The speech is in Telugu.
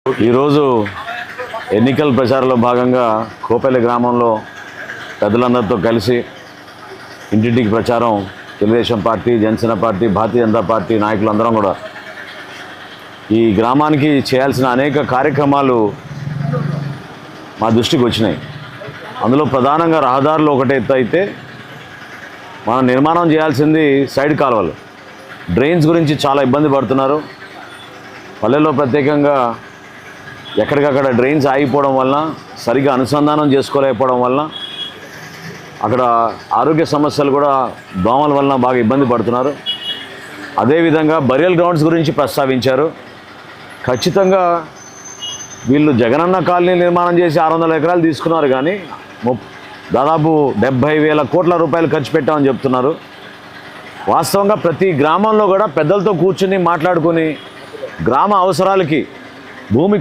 ఈరోజు ఎన్నికల ప్రచారంలో భాగంగా కోపల్లి గ్రామంలో పెద్దలందరితో కలిసి ఇంటింటికి ప్రచారం Telugu Desam party, Janasena party, Bharatiya Janata party నాయకులందరం కూడా ఈ గ్రామానికి చేయాల్సిన అనేక కార్యక్రమాలు మా దృష్టికి వచ్చినాయి. అందులో ప్రధానంగా రహదారులు ఒకటే ఎత్తు అయితే మనం నిర్మాణం చేయాల్సింది సైడ్ కాలువలు. డ్రైన్స్ గురించి చాలా ఇబ్బంది పడుతున్నారు. పల్లెల్లో ప్రత్యేకంగా ఎక్కడికక్కడ డ్రైన్స్ ఆగిపోవడం వలన, సరిగ్గా అనుసంధానం చేసుకోలేకపోవడం వలన అక్కడ ఆరోగ్య సమస్యలు కూడా దోమల వలన బాగా ఇబ్బంది పడుతున్నారు. అదేవిధంగా బరియల్ గ్రౌండ్స్ గురించి ప్రస్తావించారు. ఖచ్చితంగా వీళ్ళు జగనన్న కాలనీ నిర్మాణం చేసి 600 ఎకరాలు తీసుకున్నారు, కానీ దాదాపు 70,000 కోట్ల రూపాయలు ఖర్చు పెట్టామని చెప్తున్నారు. వాస్తవంగా ప్రతి గ్రామంలో కూడా పెద్దలతో కూర్చుని మాట్లాడుకొని గ్రామ అవసరాలకి భూమి